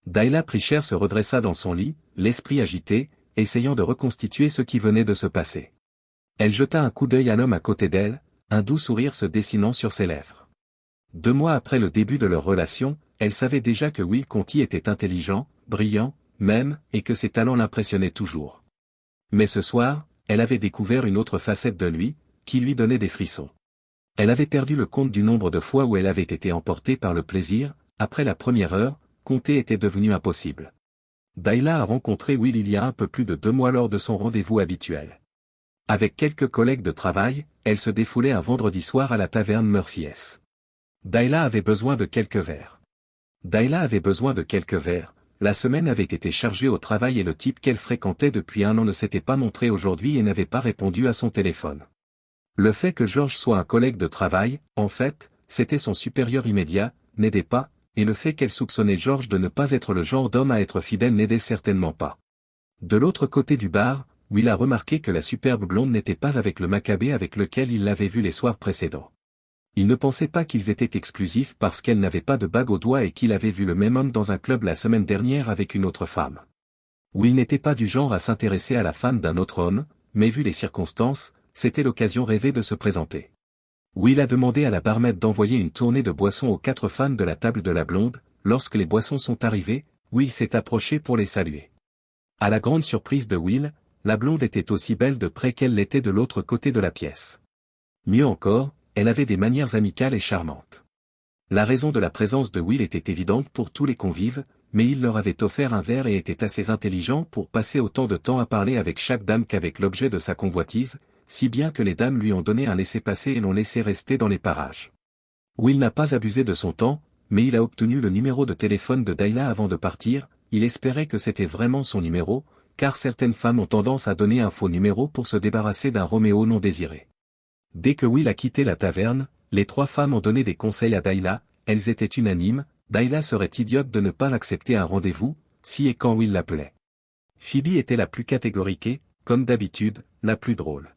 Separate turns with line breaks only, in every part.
Dayla Preacher se redressa dans son lit, l'esprit agité, essayant de reconstituer ce qui venait de se passer. Elle jeta un coup d'œil à l'homme à côté d'elle, un doux sourire se dessinant sur ses lèvres. 2 mois après le début de leur relation, elle savait déjà que Will Conti était intelligent, brillant, même, et que ses talents l'impressionnaient toujours. Mais ce soir, elle avait découvert une autre facette de lui, qui lui donnait des frissons. Elle avait perdu le compte du nombre de fois où elle avait été emportée par le plaisir. Après la première heure, compter était devenu impossible. Dayla a rencontré Will il y a un peu plus de 2 mois lors de son rendez-vous habituel. Avec quelques collègues de travail, elle se défoulait un vendredi soir à la taverne Murphy S. Dayla avait besoin de quelques verres. La semaine avait été chargée au travail et le type qu'elle fréquentait depuis 1 an ne s'était pas montré aujourd'hui et n'avait pas répondu à son téléphone. Le fait que George soit un collègue de travail, en fait, c'était son supérieur immédiat, n'aidait pas, et le fait qu'elle soupçonnait George de ne pas être le genre d'homme à être fidèle n'aidait certainement pas. De l'autre côté du bar, Will a remarqué que la superbe blonde n'était pas avec le Maccabée avec lequel il l'avait vu les soirs précédents. Il ne pensait pas qu'ils étaient exclusifs parce qu'elle n'avait pas de bague au doigt et qu'il avait vu le même homme dans un club la semaine dernière avec une autre femme. Will n'était pas du genre à s'intéresser à la femme d'un autre homme, mais vu les circonstances, c'était l'occasion rêvée de se présenter. Will a demandé à la barmaid d'envoyer une tournée de boissons aux 4 fans de la table de la blonde. Lorsque les boissons sont arrivées, Will s'est approché pour les saluer. À la grande surprise de Will, la blonde était aussi belle de près qu'elle l'était de l'autre côté de la pièce. Mieux encore, elle avait des manières amicales et charmantes. La raison de la présence de Will était évidente pour tous les convives, mais il leur avait offert un verre et était assez intelligent pour passer autant de temps à parler avec chaque dame qu'avec l'objet de sa convoitise, si bien que les dames lui ont donné un laissez-passer et l'ont laissé rester dans les parages. Will n'a pas abusé de son temps, mais il a obtenu le numéro de téléphone de Dayla avant de partir. Il espérait que c'était vraiment son numéro, car certaines femmes ont tendance à donner un faux numéro pour se débarrasser d'un Roméo non désiré. Dès que Will a quitté la taverne, les 3 femmes ont donné des conseils à Dayla. Elles étaient unanimes, Dayla serait idiote de ne pas accepter un rendez-vous, si et quand Will l'appelait. Phoebe était la plus catégorique et, comme d'habitude, la plus drôle.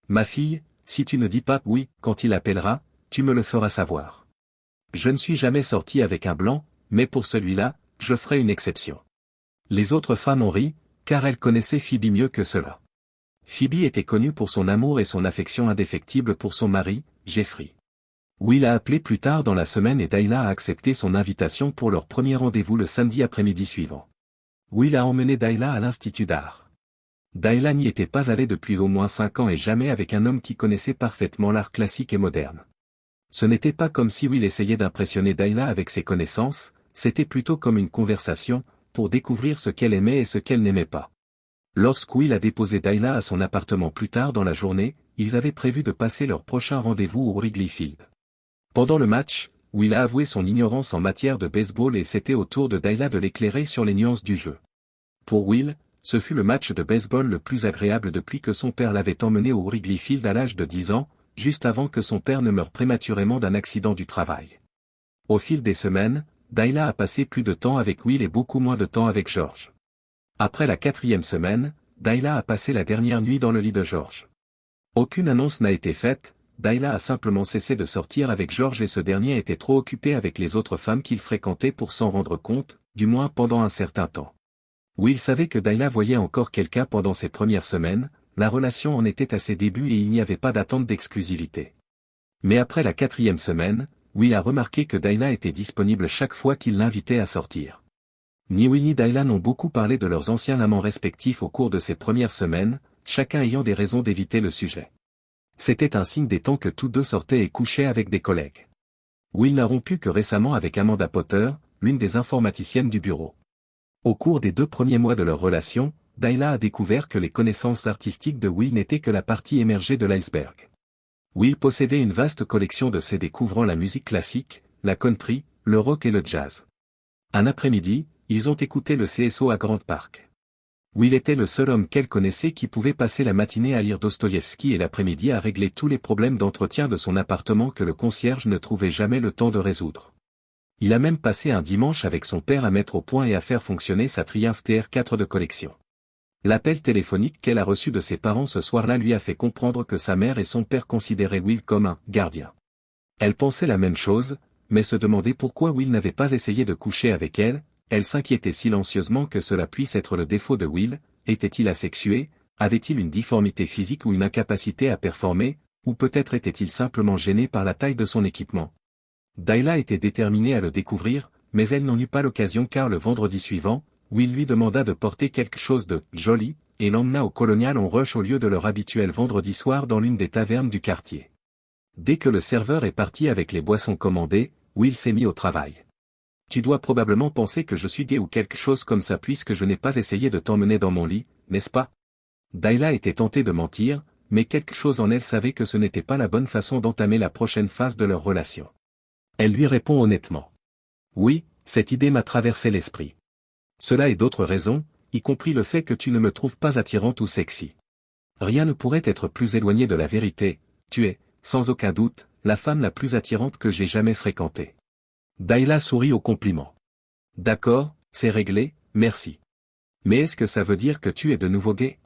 Ma fille, si tu ne dis pas oui quand il appellera, tu me le feras savoir. Je ne suis jamais sortie avec un blanc, mais pour celui-là, je ferai une exception. Les autres femmes ont ri, car elles connaissaient Phoebe mieux que cela. Phoebe était connue pour son amour et son affection indéfectible pour son mari, Jeffrey. Will a appelé plus tard dans la semaine et Dayla a accepté son invitation pour leur premier rendez-vous le samedi après-midi suivant. Will a emmené Dayla à l'Institut d'art. Dayla n'y était pas allée depuis au moins 5 ans et jamais avec un homme qui connaissait parfaitement l'art classique et moderne. Ce n'était pas comme si Will essayait d'impressionner Dayla avec ses connaissances, c'était plutôt comme une conversation, pour découvrir ce qu'elle aimait et ce qu'elle n'aimait pas. Lorsque Will a déposé Dayla à son appartement plus tard dans la journée, ils avaient prévu de passer leur prochain rendez-vous au Wrigley Field. Pendant le match, Will a avoué son ignorance en matière de baseball et c'était au tour de Dayla de l'éclairer sur les nuances du jeu. Pour Will, ce fut le match de baseball le plus agréable depuis que son père l'avait emmené au Wrigley Field à l'âge de 10 ans, juste avant que son père ne meure prématurément d'un accident du travail. Au fil des semaines, Dayla a passé plus de temps avec Will et beaucoup moins de temps avec George. Après la 4e semaine, Dayla a passé la dernière nuit dans le lit de George. Aucune annonce n'a été faite, Dayla a simplement cessé de sortir avec George et ce dernier était trop occupé avec les autres femmes qu'il fréquentait pour s'en rendre compte, du moins pendant un certain temps. Will savait que Dayla voyait encore quelqu'un pendant ces premières semaines, la relation en était à ses débuts et il n'y avait pas d'attente d'exclusivité. Mais après la 4e semaine, Will a remarqué que Dayla était disponible chaque fois qu'il l'invitait à sortir. Ni Will ni Dayla n'ont beaucoup parlé de leurs anciens amants respectifs au cours de ces premières semaines, chacun ayant des raisons d'éviter le sujet. C'était un signe des temps que tous deux sortaient et couchaient avec des collègues. Will n'a rompu que récemment avec Amanda Potter, l'une des informaticiennes du bureau. Au cours des 2 premiers mois de leur relation, Dayla a découvert que les connaissances artistiques de Will n'étaient que la partie émergée de l'iceberg. Will possédait une vaste collection de CD couvrant la musique classique, la country, le rock et le jazz. Un après-midi, ils ont écouté le CSO à Grand Park. Will était le seul homme qu'elle connaissait qui pouvait passer la matinée à lire Dostoïevski et l'après-midi à régler tous les problèmes d'entretien de son appartement que le concierge ne trouvait jamais le temps de résoudre. Il a même passé un dimanche avec son père à mettre au point et à faire fonctionner sa Triumph TR4 de collection. L'appel téléphonique qu'elle a reçu de ses parents ce soir-là lui a fait comprendre que sa mère et son père considéraient Will comme un « gardien ». Elle pensait la même chose, mais se demandait pourquoi Will n'avait pas essayé de coucher avec elle, elle s'inquiétait silencieusement que cela puisse être le défaut de Will. Était-il asexué, avait-il une difformité physique ou une incapacité à performer, ou peut-être était-il simplement gêné par la taille de son équipement. Dayla était déterminée à le découvrir, mais elle n'en eut pas l'occasion car le vendredi suivant, Will lui demanda de porter quelque chose de « joli » et l'emmena au Colonial on Rush au lieu de leur habituel vendredi soir dans l'une des tavernes du quartier. Dès que le serveur est parti avec les boissons commandées, Will s'est mis au travail. « Tu dois probablement penser que je suis gay ou quelque chose comme ça puisque je n'ai pas essayé de t'emmener dans mon lit, n'est-ce pas ?» Dayla était tentée de mentir, mais quelque chose en elle savait que ce n'était pas la bonne façon d'entamer la prochaine phase de leur relation. Elle lui répond honnêtement. « Oui, cette idée m'a traversé l'esprit. Cela et d'autres raisons, y compris le fait que tu ne me trouves pas attirante ou sexy. Rien ne pourrait être plus éloigné de la vérité, tu es, sans aucun doute, la femme la plus attirante que j'ai jamais fréquentée. » Dayla sourit au compliment. « D'accord, c'est réglé, merci. Mais est-ce que ça veut dire que tu es de nouveau gay ?»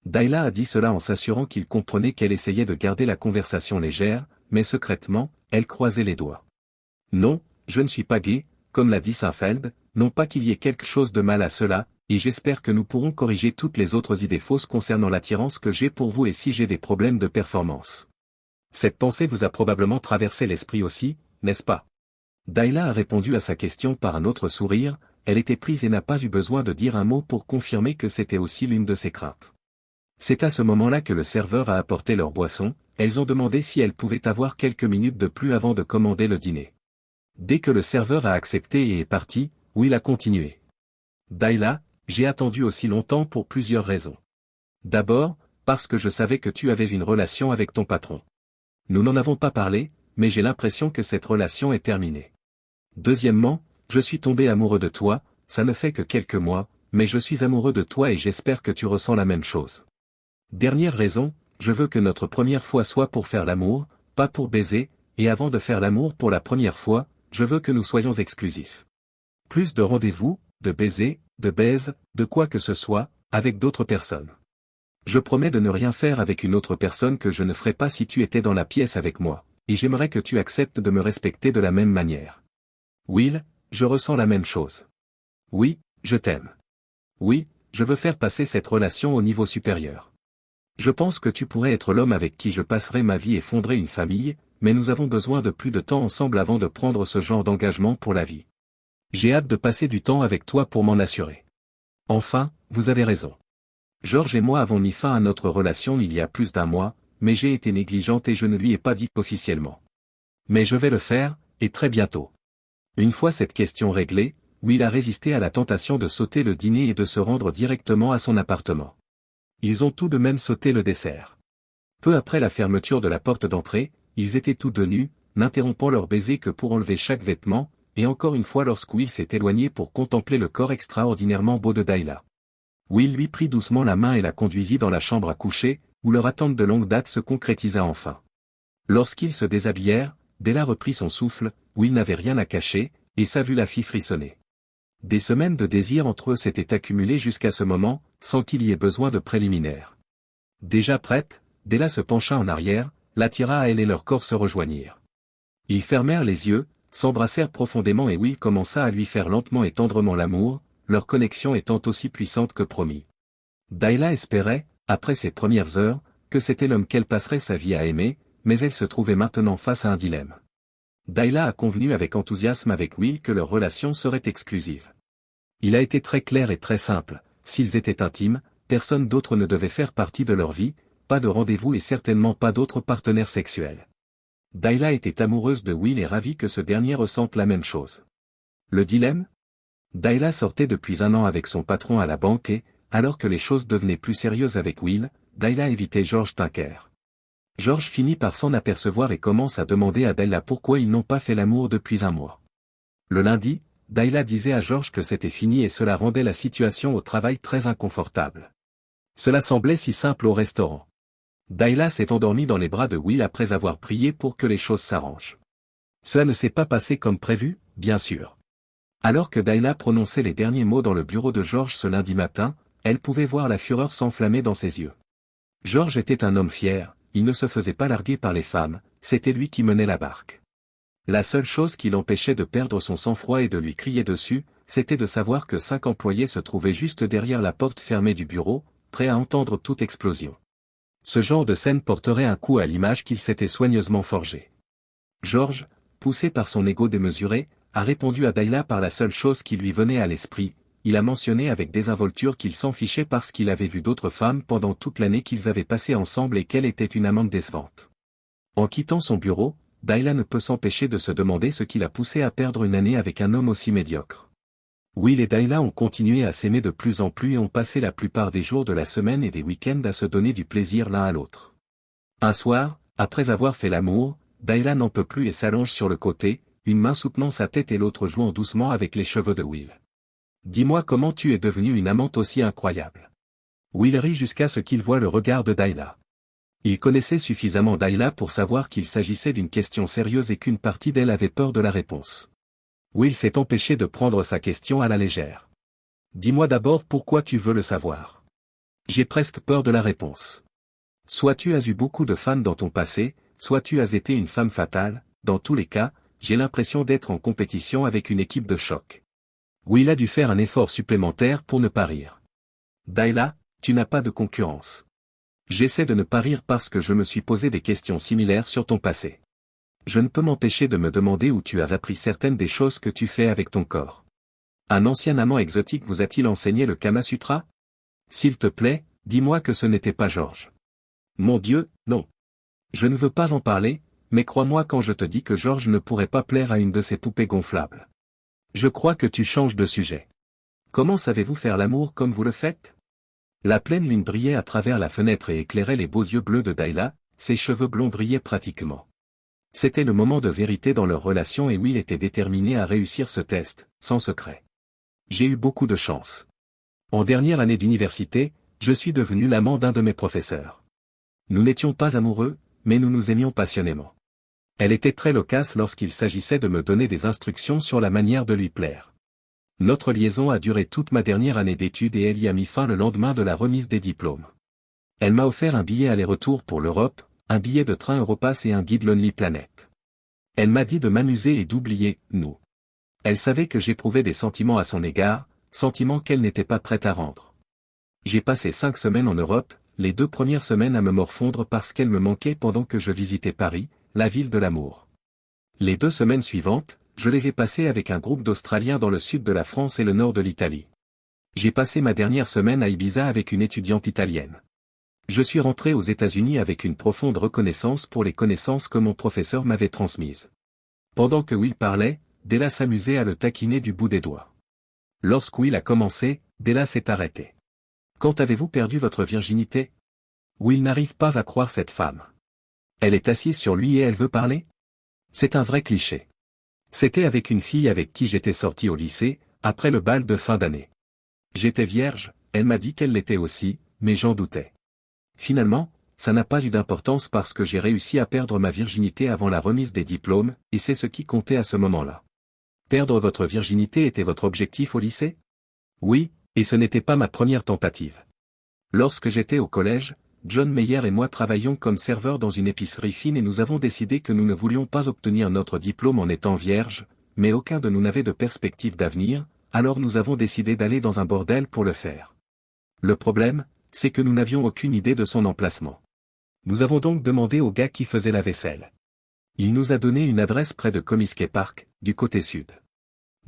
Dayla a dit cela en s'assurant qu'il comprenait qu'elle essayait de garder la conversation légère, mais secrètement, elle croisait les doigts. « Non, je ne suis pas gay, comme l'a dit Seinfeld, non pas qu'il y ait quelque chose de mal à cela, et j'espère que nous pourrons corriger toutes les autres idées fausses concernant l'attirance que j'ai pour vous et si j'ai des problèmes de performance. Cette pensée vous a probablement traversé l'esprit aussi, n'est-ce pas ?» Dayla a répondu à sa question par un autre sourire, elle était prise et n'a pas eu besoin de dire un mot pour confirmer que c'était aussi l'une de ses craintes. C'est à ce moment-là que le serveur a apporté leur boisson, elles ont demandé si elles pouvaient avoir quelques minutes de plus avant de commander le dîner. Dès que le serveur a accepté et est parti, Will a continué. « Dayla, j'ai attendu aussi longtemps pour plusieurs raisons. D'abord, parce que je savais que tu avais une relation avec ton patron. Nous n'en avons pas parlé, mais j'ai l'impression que cette relation est terminée. Deuxièmement, je suis tombé amoureux de toi, ça ne fait que quelques mois, mais je suis amoureux de toi et j'espère que tu ressens la même chose. Dernière raison, je veux que notre première fois soit pour faire l'amour, pas pour baiser, et avant de faire l'amour pour la première fois, je veux que nous soyons exclusifs. Plus de rendez-vous, de baisers, de baises, de quoi que ce soit, avec d'autres personnes. Je promets de ne rien faire avec une autre personne que je ne ferais pas si tu étais dans la pièce avec moi, et j'aimerais que tu acceptes de me respecter de la même manière. Will, je ressens la même chose. Oui, je t'aime. Oui, je veux faire passer cette relation au niveau supérieur. Je pense que tu pourrais être l'homme avec qui je passerai ma vie et fonderai une famille, mais nous avons besoin de plus de temps ensemble avant de prendre ce genre d'engagement pour la vie. J'ai hâte de passer du temps avec toi pour m'en assurer. Enfin, vous avez raison. George et moi avons mis fin à notre relation il y a plus d'un mois, mais j'ai été négligente et je ne lui ai pas dit officiellement. Mais je vais le faire, et très bientôt. Une fois cette question réglée, Will a résisté à la tentation de sauter le dîner et de se rendre directement à son appartement. Ils ont tout de même sauté le dessert. Peu après la fermeture de la porte d'entrée, ils étaient tous deux nus, n'interrompant leur baiser que pour enlever chaque vêtement, et encore une fois lorsque Will s'est éloigné pour contempler le corps extraordinairement beau de Dayla. Will lui prit doucement la main et la conduisit dans la chambre à coucher, où leur attente de longue date se concrétisa enfin. Lorsqu'ils se déshabillèrent, Dayla reprit son souffle, Will n'avait rien à cacher, et sa vue la fit frissonner. Des semaines de désir entre eux s'étaient accumulées jusqu'à ce moment, sans qu'il y ait besoin de préliminaires. Déjà prête, Dayla se pencha en arrière, l'attira à elle et leurs corps se rejoignirent. Ils fermèrent les yeux, s'embrassèrent profondément et Will commença à lui faire lentement et tendrement l'amour, leur connexion étant aussi puissante que promis. Dayla espérait, après ces premières heures, que c'était l'homme qu'elle passerait sa vie à aimer, mais elle se trouvait maintenant face à un dilemme. Dayla a convenu avec enthousiasme avec Will que leur relation serait exclusive. Il a été très clair et très simple, s'ils étaient intimes, personne d'autre ne devait faire partie de leur vie, pas de rendez-vous et certainement pas d'autres partenaires sexuels. Dayla était amoureuse de Will et ravie que ce dernier ressente la même chose. Le dilemme ? Dayla sortait depuis un an avec son patron à la banque et, alors que les choses devenaient plus sérieuses avec Will, Dayla évitait George Tinker. George finit par s'en apercevoir et commence à demander à Dayla pourquoi ils n'ont pas fait l'amour depuis un mois. Le lundi, Dayla disait à George que c'était fini et cela rendait la situation au travail très inconfortable. Cela semblait si simple au restaurant. Dayla s'est endormie dans les bras de Will après avoir prié pour que les choses s'arrangent. Cela ne s'est pas passé comme prévu, bien sûr. Alors que Dayla prononçait les derniers mots dans le bureau de George ce lundi matin, elle pouvait voir la fureur s'enflammer dans ses yeux. George était un homme fier, il ne se faisait pas larguer par les femmes, c'était lui qui menait la barque. La seule chose qui l'empêchait de perdre son sang-froid et de lui crier dessus, c'était de savoir que 5 employés se trouvaient juste derrière la porte fermée du bureau, prêts à entendre toute explosion. Ce genre de scène porterait un coup à l'image qu'il s'était soigneusement forgée. George, poussé par son ego démesuré, a répondu à Dayla par la seule chose qui lui venait à l'esprit. Il a mentionné avec désinvolture qu'il s'en fichait parce qu'il avait vu d'autres femmes pendant toute l'année qu'ils avaient passée ensemble et qu'elle était une amante décevante. En quittant son bureau, Dayla ne peut s'empêcher de se demander ce qui l'a poussé à perdre une année avec un homme aussi médiocre. Will et Dayla ont continué à s'aimer de plus en plus et ont passé la plupart des jours de la semaine et des week-ends à se donner du plaisir l'un à l'autre. Un soir, après avoir fait l'amour, Dayla n'en peut plus et s'allonge sur le côté, une main soutenant sa tête et l'autre jouant doucement avec les cheveux de Will. Dis-moi comment tu es devenue une amante aussi incroyable. Will rit jusqu'à ce qu'il voie le regard de Dayla. Il connaissait suffisamment Dayla pour savoir qu'il s'agissait d'une question sérieuse et qu'une partie d'elle avait peur de la réponse. Will s'est empêché de prendre sa question à la légère. Dis-moi d'abord pourquoi tu veux le savoir. J'ai presque peur de la réponse. Soit tu as eu beaucoup de fans dans ton passé, soit tu as été une femme fatale, dans tous les cas, j'ai l'impression d'être en compétition avec une équipe de choc. Will a dû faire un effort supplémentaire pour ne pas rire. Dayla, tu n'as pas de concurrence. J'essaie de ne pas rire parce que je me suis posé des questions similaires sur ton passé. Je ne peux m'empêcher de me demander où tu as appris certaines des choses que tu fais avec ton corps. Un ancien amant exotique vous a-t-il enseigné le Kama Sutra? S'il te plaît, dis-moi que ce n'était pas George. Mon Dieu, non. Je ne veux pas en parler, mais crois-moi quand je te dis que George ne pourrait pas plaire à une de ces poupées gonflables. Je crois que tu changes de sujet. Comment savez-vous faire l'amour comme vous le faites? La pleine lune brillait à travers la fenêtre et éclairait les beaux yeux bleus de Dayla, ses cheveux blonds brillaient pratiquement. C'était le moment de vérité dans leur relation et Will était déterminé à réussir ce test, sans secret. J'ai eu beaucoup de chance. En dernière année d'université, je suis devenu l'amant d'un de mes professeurs. Nous n'étions pas amoureux, mais nous nous aimions passionnément. Elle était très loquace lorsqu'il s'agissait de me donner des instructions sur la manière de lui plaire. Notre liaison a duré toute ma dernière année d'études et elle y a mis fin le lendemain de la remise des diplômes. Elle m'a offert un billet aller-retour pour l'Europe, un billet de train Europass et un guide Lonely Planet. Elle m'a dit de m'amuser et d'oublier « nous ». Elle savait que j'éprouvais des sentiments à son égard, sentiments qu'elle n'était pas prête à rendre. J'ai passé 5 semaines en Europe, les 2 premières semaines à me morfondre parce qu'elle me manquait pendant que je visitais Paris, la ville de l'amour. Les 2 semaines suivantes, je les ai passées avec un groupe d'Australiens dans le sud de la France et le nord de l'Italie. J'ai passé ma dernière semaine à Ibiza avec une étudiante italienne. Je suis rentré aux États-Unis avec une profonde reconnaissance pour les connaissances que mon professeur m'avait transmises. Pendant que Will parlait, Della s'amusait à le taquiner du bout des doigts. Lorsque Will a commencé, Della s'est arrêtée. Quand avez-vous perdu votre virginité? Will n'arrive pas à croire cette femme. Elle est assise sur lui et elle veut parler? C'est un vrai cliché. C'était avec une fille avec qui j'étais sorti au lycée, après le bal de fin d'année. J'étais vierge, elle m'a dit qu'elle l'était aussi, mais j'en doutais. Finalement, ça n'a pas eu d'importance parce que j'ai réussi à perdre ma virginité avant la remise des diplômes, et c'est ce qui comptait à ce moment-là. Perdre votre virginité était votre objectif au lycée? Oui, et ce n'était pas ma première tentative. Lorsque j'étais au collège, John Mayer et moi travaillions comme serveurs dans une épicerie fine et nous avons décidé que nous ne voulions pas obtenir notre diplôme en étant vierges, mais aucun de nous n'avait de perspective d'avenir, alors nous avons décidé d'aller dans un bordel pour le faire. Le problème, c'est que nous n'avions aucune idée de son emplacement. Nous avons donc demandé au gars qui faisait la vaisselle. Il nous a donné une adresse près de Comiskey Park, du côté sud.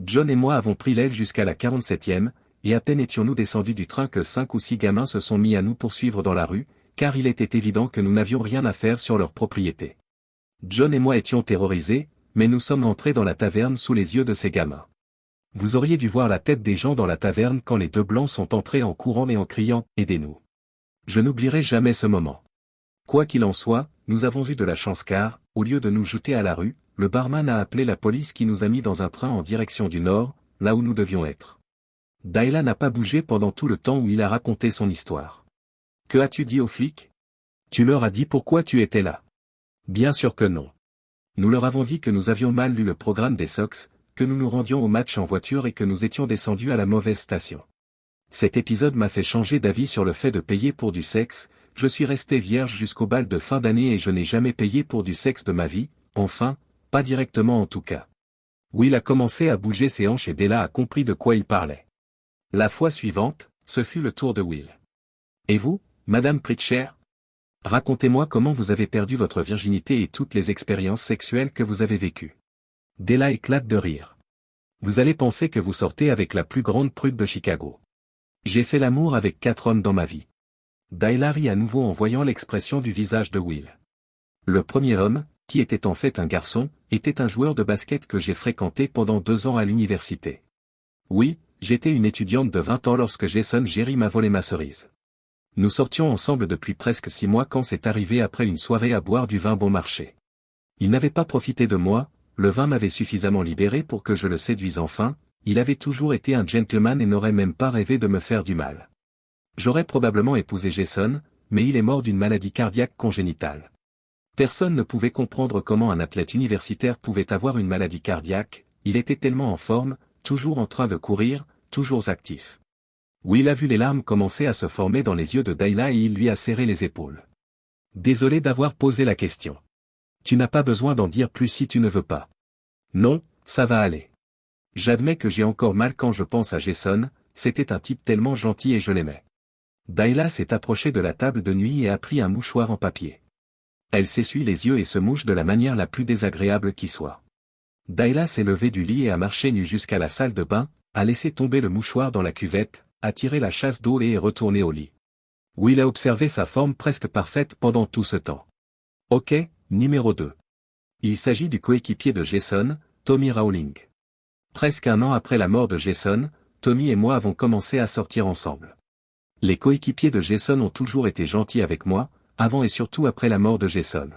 John et moi avons pris l'aile jusqu'à la 47e, et à peine étions-nous descendus du train que 5 ou 6 gamins se sont mis à nous poursuivre dans la rue, car il était évident que nous n'avions rien à faire sur leur propriété. John et moi étions terrorisés, mais nous sommes entrés dans la taverne sous les yeux de ces gamins. Vous auriez dû voir la tête des gens dans la taverne quand les 2 blancs sont entrés en courant et en criant « Aidez-nous ». Je n'oublierai jamais ce moment. Quoi qu'il en soit, nous avons eu de la chance car, au lieu de nous jeter à la rue, le barman a appelé la police qui nous a mis dans un train en direction du nord, là où nous devions être. Dayla n'a pas bougé pendant tout le temps où il a raconté son histoire. Que as-tu dit aux flics? Tu leur as dit pourquoi tu étais là? Bien sûr que non. Nous leur avons dit que nous avions mal lu le programme des Sox, que nous nous rendions au match en voiture et que nous étions descendus à la mauvaise station. Cet épisode m'a fait changer d'avis sur le fait de payer pour du sexe, je suis resté vierge jusqu'au bal de fin d'année et je n'ai jamais payé pour du sexe de ma vie, enfin, pas directement en tout cas. Will a commencé à bouger ses hanches et Della a compris de quoi il parlait. La fois suivante, ce fut le tour de Will. Et vous, Madame Pritchard? Racontez-moi comment vous avez perdu votre virginité et toutes les expériences sexuelles que vous avez vécues. Della éclate de rire. Vous allez penser que vous sortez avec la plus grande prude de Chicago. J'ai fait l'amour avec 4 hommes dans ma vie. Dayla rit à nouveau en voyant l'expression du visage de Will. Le premier homme, qui était en fait un garçon, était un joueur de basket que j'ai fréquenté pendant 2 ans à l'université. Oui, j'étais une étudiante de 20 ans lorsque Jason Jerry m'a volé ma cerise. Nous sortions ensemble depuis presque 6 mois quand c'est arrivé après une soirée à boire du vin bon marché. Il n'avait pas profité de moi, le vin m'avait suffisamment libéré pour que je le séduise enfin, il avait toujours été un gentleman et n'aurait même pas rêvé de me faire du mal. J'aurais probablement épousé Jason, mais il est mort d'une maladie cardiaque congénitale. Personne ne pouvait comprendre comment un athlète universitaire pouvait avoir une maladie cardiaque, il était tellement en forme, toujours en train de courir, toujours actif. Will a vu les larmes commencer à se former dans les yeux de Dayla et il lui a serré les épaules. Désolé d'avoir posé la question. Tu n'as pas besoin d'en dire plus si tu ne veux pas. Non, ça va aller. J'admets que j'ai encore mal quand je pense à Jason, c'était un type tellement gentil et je l'aimais. Dayla s'est approchée de la table de nuit et a pris un mouchoir en papier. Elle s'essuie les yeux et se mouche de la manière la plus désagréable qui soit. Dayla s'est levée du lit et a marché nue jusqu'à la salle de bain, a laissé tomber le mouchoir dans la cuvette, a tiré la chasse d'eau et est retournée au lit. Will a observé sa forme presque parfaite pendant tout ce temps. Ok, numéro 2. Il s'agit du coéquipier de Jason, Tommy Rowling. Presque 1 an après la mort de Jason, Tommy et moi avons commencé à sortir ensemble. Les coéquipiers de Jason ont toujours été gentils avec moi, avant et surtout après la mort de Jason.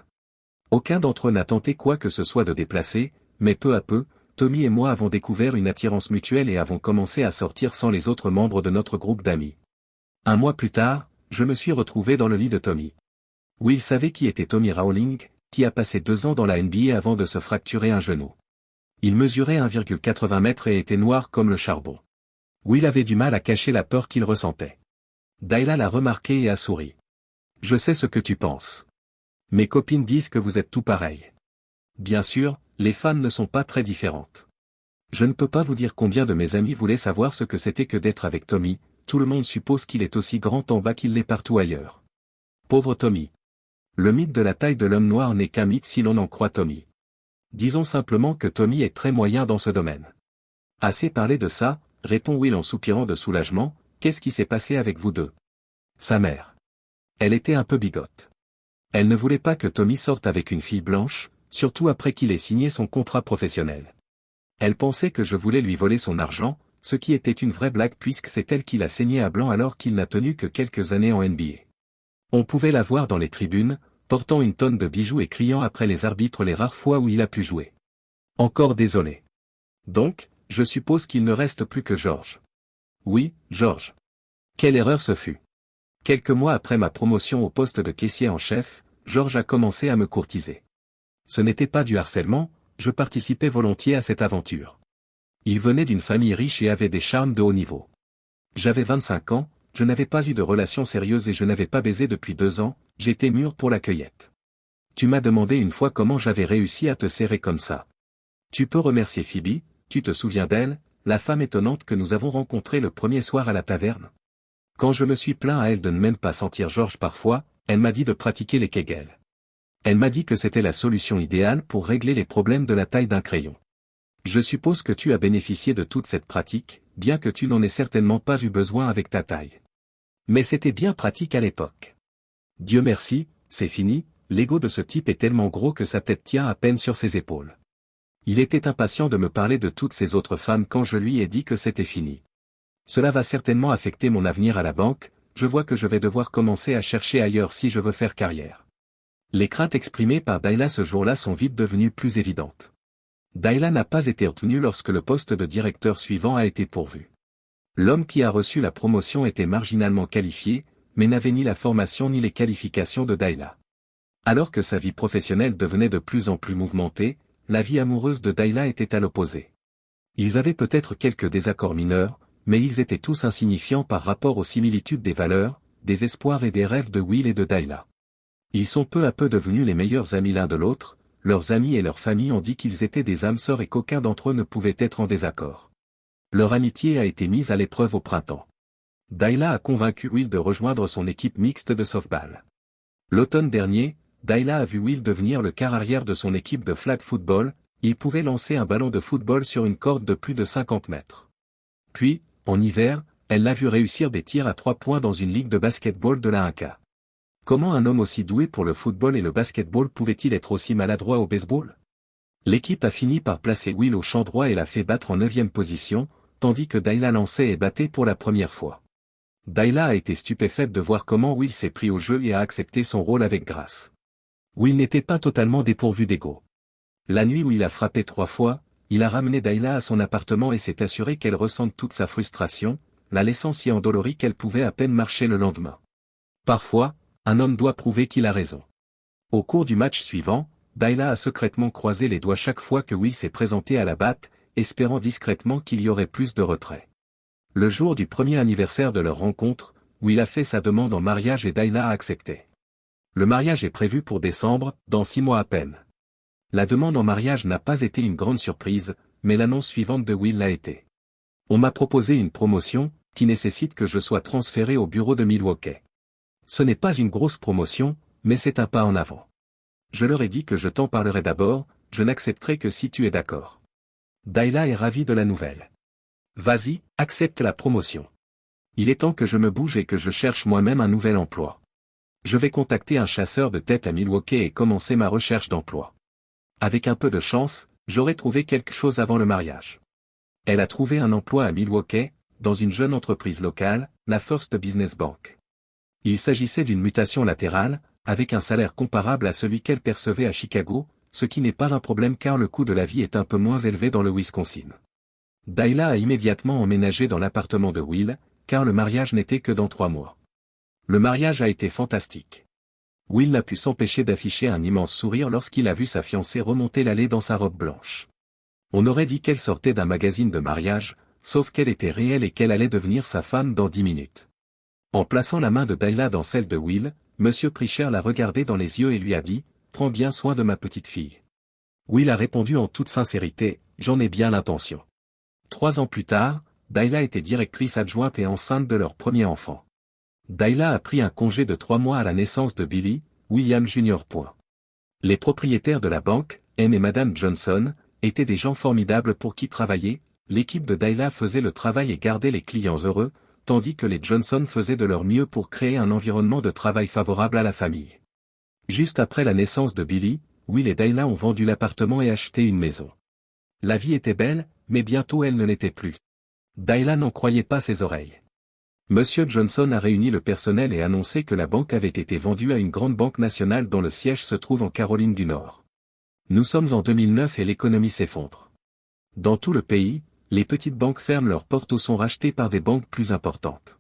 Aucun d'entre eux n'a tenté quoi que ce soit de déplacer, mais peu à peu, Tommy et moi avons découvert une attirance mutuelle et avons commencé à sortir sans les autres membres de notre groupe d'amis. 1 mois plus tard, je me suis retrouvé dans le lit de Tommy. Will savait qui était Tommy Rowling, qui a passé 2 ans dans la NBA avant de se fracturer un genou. Il mesurait 1,80 mètres et était noir comme le charbon. Will avait du mal à cacher la peur qu'il ressentait. Dayla l'a remarqué et a souri. Je sais ce que tu penses. Mes copines disent que vous êtes tout pareil. Bien sûr, les femmes ne sont pas très différentes. Je ne peux pas vous dire combien de mes amis voulaient savoir ce que c'était que d'être avec Tommy, tout le monde suppose qu'il est aussi grand en bas qu'il l'est partout ailleurs. Pauvre Tommy. Le mythe de la taille de l'homme noir n'est qu'un mythe si l'on en croit Tommy. Disons simplement que Tommy est très moyen dans ce domaine. Assez parlé de ça, répond Will en soupirant de soulagement, qu'est-ce qui s'est passé avec vous deux? Sa mère. Elle était un peu bigote. Elle ne voulait pas que Tommy sorte avec une fille blanche, surtout après qu'il ait signé son contrat professionnel. Elle pensait que je voulais lui voler son argent, ce qui était une vraie blague puisque c'est elle qui l'a saigné à blanc alors qu'il n'a tenu que quelques années en NBA. On pouvait la voir dans les tribunes, portant une tonne de bijoux et criant après les arbitres les rares fois où il a pu jouer. Encore désolé. Donc, je suppose qu'il ne reste plus que George. Oui, George. Quelle erreur ce fut. Quelques mois après ma promotion au poste de caissier en chef, George a commencé à me courtiser. Ce n'était pas du harcèlement, je participais volontiers à cette aventure. Il venait d'une famille riche et avait des charmes de haut niveau. J'avais 25 ans, je n'avais pas eu de relation sérieuse et je n'avais pas baisé depuis 2 ans, j'étais mûr pour la cueillette. Tu m'as demandé une fois comment j'avais réussi à te serrer comme ça. Tu peux remercier Phoebe, tu te souviens d'elle, la femme étonnante que nous avons rencontrée le premier soir à la taverne? Quand je me suis plaint à elle de ne même pas sentir George parfois, elle m'a dit de pratiquer les Kegels. Elle m'a dit que c'était la solution idéale pour régler les problèmes de la taille d'un crayon. Je suppose que tu as bénéficié de toute cette pratique, bien que tu n'en aies certainement pas eu besoin avec ta taille. Mais c'était bien pratique à l'époque. Dieu merci, c'est fini, l'ego de ce type est tellement gros que sa tête tient à peine sur ses épaules. Il était impatient de me parler de toutes ces autres femmes quand je lui ai dit que c'était fini. Cela va certainement affecter mon avenir à la banque, je vois que je vais devoir commencer à chercher ailleurs si je veux faire carrière. Les craintes exprimées par Dayla ce jour-là sont vite devenues plus évidentes. Dayla n'a pas été retenue lorsque le poste de directeur suivant a été pourvu. L'homme qui a reçu la promotion était marginalement qualifié, mais n'avait ni la formation ni les qualifications de Dayla. Alors que sa vie professionnelle devenait de plus en plus mouvementée, la vie amoureuse de Dayla était à l'opposé. Ils avaient peut-être quelques désaccords mineurs, mais ils étaient tous insignifiants par rapport aux similitudes des valeurs, des espoirs et des rêves de Will et de Dayla. Ils sont peu à peu devenus les meilleurs amis l'un de l'autre, leurs amis et leur famille ont dit qu'ils étaient des âmes sœurs et qu'aucun d'entre eux ne pouvait être en désaccord. Leur amitié a été mise à l'épreuve au printemps. Dayla a convaincu Will de rejoindre son équipe mixte de softball. L'automne dernier, Dayla a vu Will devenir le quart arrière de son équipe de flag football. Il pouvait lancer un ballon de football sur une corde de plus de 50 mètres. Puis, en hiver, elle l'a vu réussir des tirs à 3 points dans une ligue de basketball de la 1K. Comment un homme aussi doué pour le football et le basketball pouvait-il être aussi maladroit au baseball? L'équipe a fini par placer Will au champ droit et l'a fait battre en 9e position, tandis que Dayla lançait et battait pour la première fois. Dayla a été stupéfaite de voir comment Will s'est pris au jeu et a accepté son rôle avec grâce. Will n'était pas totalement dépourvu d'ego. La nuit où il a frappé 3 fois, il a ramené Dayla à son appartement et s'est assuré qu'elle ressente toute sa frustration, la laissant si endolorie qu'elle pouvait à peine marcher le lendemain. Parfois, un homme doit prouver qu'il a raison. Au cours du match suivant, Dayla a secrètement croisé les doigts chaque fois que Will s'est présenté à la batte, espérant discrètement qu'il y aurait plus de retrait. Le jour du premier anniversaire de leur rencontre, Will a fait sa demande en mariage et Dayla a accepté. Le mariage est prévu pour décembre, dans 6 mois à peine. La demande en mariage n'a pas été une grande surprise, mais l'annonce suivante de Will l'a été. On m'a proposé une promotion, qui nécessite que je sois transféré au bureau de Milwaukee. Ce n'est pas une grosse promotion, mais c'est un pas en avant. Je leur ai dit que je t'en parlerai d'abord, je n'accepterai que si tu es d'accord. Dayla est ravie de la nouvelle. Vas-y, accepte la promotion. Il est temps que je me bouge et que je cherche moi-même un nouvel emploi. Je vais contacter un chasseur de tête à Milwaukee et commencer ma recherche d'emploi. Avec un peu de chance, j'aurai trouvé quelque chose avant le mariage. Elle a trouvé un emploi à Milwaukee, dans une jeune entreprise locale, la First Business Bank. Il s'agissait d'une mutation latérale, avec un salaire comparable à celui qu'elle percevait à Chicago, ce qui n'est pas un problème car le coût de la vie est un peu moins élevé dans le Wisconsin. Dayla a immédiatement emménagé dans l'appartement de Will, car le mariage n'était que dans 3 mois. Le mariage a été fantastique. Will n'a pu s'empêcher d'afficher un immense sourire lorsqu'il a vu sa fiancée remonter l'allée dans sa robe blanche. On aurait dit qu'elle sortait d'un magazine de mariage, sauf qu'elle était réelle et qu'elle allait devenir sa femme dans 10 minutes. En plaçant la main de Dayla dans celle de Will, M. Pritchard l'a regardé dans les yeux et lui a dit « Prends bien soin de ma petite fille ». Will a répondu en toute sincérité « J'en ai bien l'intention ». 3 ans plus tard, Dayla était directrice adjointe et enceinte de leur premier enfant. Dayla a pris un congé de 3 mois à la naissance de Billy, William Jr. Les propriétaires de la banque, M et Madame Johnson, étaient des gens formidables pour qui travailler, l'équipe de Dayla faisait le travail et gardait les clients heureux, tandis que les Johnson faisaient de leur mieux pour créer un environnement de travail favorable à la famille. Juste après la naissance de Billy, Will et Dayla ont vendu l'appartement et acheté une maison. La vie était belle, mais bientôt elle ne l'était plus. Dayla n'en croyait pas ses oreilles. Monsieur Johnson a réuni le personnel et annoncé que la banque avait été vendue à une grande banque nationale dont le siège se trouve en Caroline du Nord. Nous sommes en 2009 et l'économie s'effondre. Dans tout le pays, les petites banques ferment leurs portes ou sont rachetées par des banques plus importantes.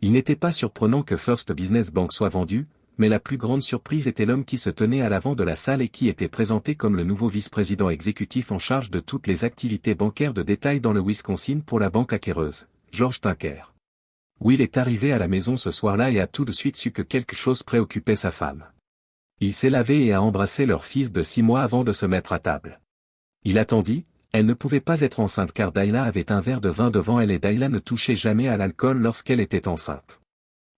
Il n'était pas surprenant que First Business Bank soit vendue, mais la plus grande surprise était l'homme qui se tenait à l'avant de la salle et qui était présenté comme le nouveau vice-président exécutif en charge de toutes les activités bancaires de détail dans le Wisconsin pour la banque acquéreuse, George Tinker. Will est arrivé à la maison ce soir-là et a tout de suite su que quelque chose préoccupait sa femme. Il s'est lavé et a embrassé leur fils de 6 mois avant de se mettre à table. Il attendit, elle ne pouvait pas être enceinte car Dayla avait un verre de vin devant elle et Dayla ne touchait jamais à l'alcool lorsqu'elle était enceinte.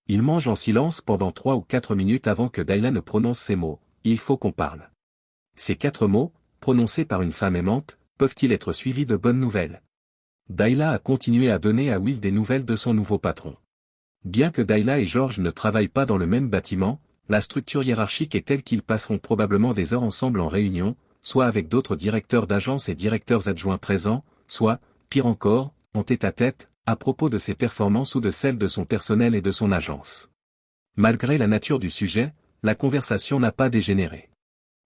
Il mange en silence pendant 3 ou 4 minutes avant que Dayla ne prononce ces mots, « Il faut qu'on parle ». Ces 4 mots, prononcés par une femme aimante, peuvent-ils être suivis de bonnes nouvelles? Dayla a continué à donner à Will des nouvelles de son nouveau patron. Bien que Dayla et George ne travaillent pas dans le même bâtiment, la structure hiérarchique est telle qu'ils passeront probablement des heures ensemble en réunion, soit avec d'autres directeurs d'agence et directeurs adjoints présents, soit, pire encore, en tête-à-tête, à propos de ses performances ou de celles de son personnel et de son agence. Malgré la nature du sujet, la conversation n'a pas dégénéré.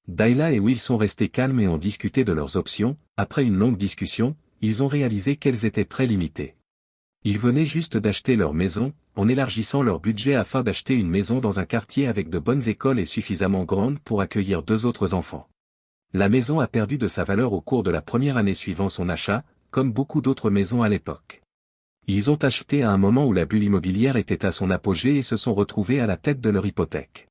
Dayla et Will sont restés calmes et ont discuté de leurs options. Après une longue discussion, ils ont réalisé qu'elles étaient très limitées. Ils venaient juste d'acheter leur maison, en élargissant leur budget afin d'acheter une maison dans un quartier avec de bonnes écoles et suffisamment grande pour accueillir 2 autres enfants. La maison a perdu de sa valeur au cours de la première année suivant son achat, comme beaucoup d'autres maisons à l'époque. Ils ont acheté à un moment où la bulle immobilière était à son apogée et se sont retrouvés à la tête de leur hypothèque.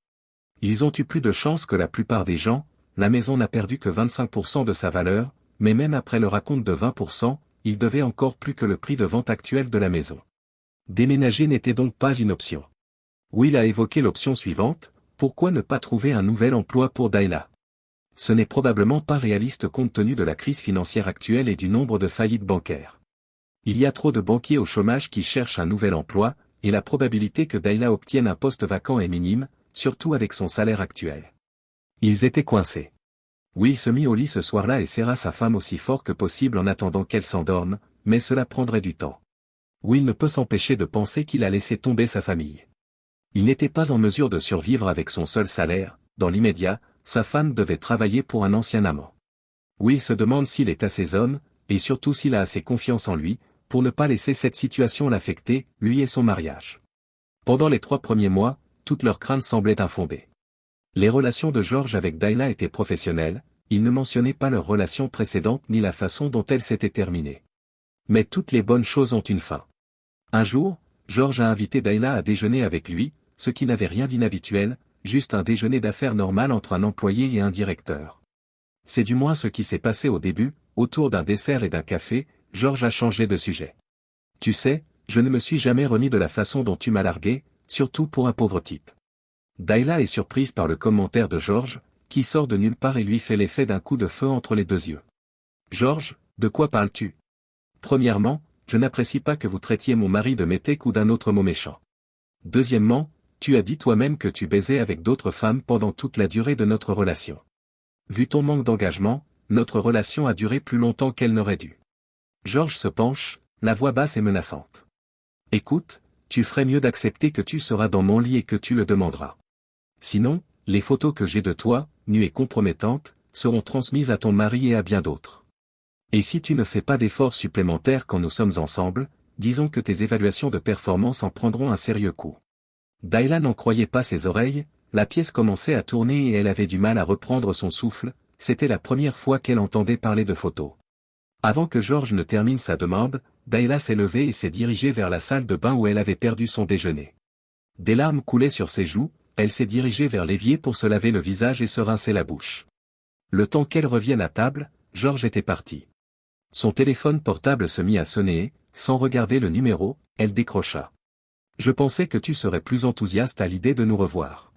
Ils ont eu plus de chance que la plupart des gens, la maison n'a perdu que 25% de sa valeur, mais même après le raconte de 20%, il devait encore plus que le prix de vente actuel de la maison. Déménager n'était donc pas une option. Will a évoqué l'option suivante, pourquoi ne pas trouver un nouvel emploi pour Dayla? Ce n'est probablement pas réaliste compte tenu de la crise financière actuelle et du nombre de faillites bancaires. Il y a trop de banquiers au chômage qui cherchent un nouvel emploi, et la probabilité que Dayla obtienne un poste vacant est minime, surtout avec son salaire actuel. Ils étaient coincés. Will se mit au lit ce soir-là et serra sa femme aussi fort que possible en attendant qu'elle s'endorme, mais cela prendrait du temps. Will ne peut s'empêcher de penser qu'il a laissé tomber sa famille. Il n'était pas en mesure de survivre avec son seul salaire, dans l'immédiat, sa femme devait travailler pour un ancien amant. Will se demande s'il est assez homme, et surtout s'il a assez confiance en lui, pour ne pas laisser cette situation l'affecter, lui et son mariage. Pendant les 3 premiers mois, toutes leurs craintes semblaient infondées. Les relations de George avec Dayla étaient professionnelles, il ne mentionnait pas leur relation précédente ni la façon dont elle s'était terminée. Mais toutes les bonnes choses ont une fin. Un jour, George a invité Dayla à déjeuner avec lui, ce qui n'avait rien d'inhabituel, juste un déjeuner d'affaires normal entre un employé et un directeur. C'est du moins ce qui s'est passé au début, autour d'un dessert et d'un café, George a changé de sujet. Tu sais, je ne me suis jamais remis de la façon dont tu m'as largué, surtout pour un pauvre type. Dayla est surprise par le commentaire de George, qui sort de nulle part et lui fait l'effet d'un coup de feu entre les 2 yeux. George, de quoi parles-tu? Premièrement, je n'apprécie pas que vous traitiez mon mari de métèque ou d'un autre mot méchant. Deuxièmement, tu as dit toi-même que tu baisais avec d'autres femmes pendant toute la durée de notre relation. Vu ton manque d'engagement, notre relation a duré plus longtemps qu'elle n'aurait dû. George se penche, la voix basse et menaçante. Écoute, tu ferais mieux d'accepter que tu seras dans mon lit et que tu le demanderas. Sinon, les photos que j'ai de toi, nues et compromettantes, seront transmises à ton mari et à bien d'autres. Et si tu ne fais pas d'efforts supplémentaires quand nous sommes ensemble, disons que tes évaluations de performance en prendront un sérieux coup. Dayla n'en croyait pas ses oreilles, la pièce commençait à tourner et elle avait du mal à reprendre son souffle, c'était la première fois qu'elle entendait parler de photos. Avant que George ne termine sa demande, Dayla s'est levée et s'est dirigée vers la salle de bain où elle avait perdu son déjeuner. Des larmes coulaient sur ses joues, elle s'est dirigée vers l'évier pour se laver le visage et se rincer la bouche. Le temps qu'elle revienne à table, George était parti. Son téléphone portable se mit à sonner et, sans regarder le numéro, elle décrocha. Je pensais que tu serais plus enthousiaste à l'idée de nous revoir.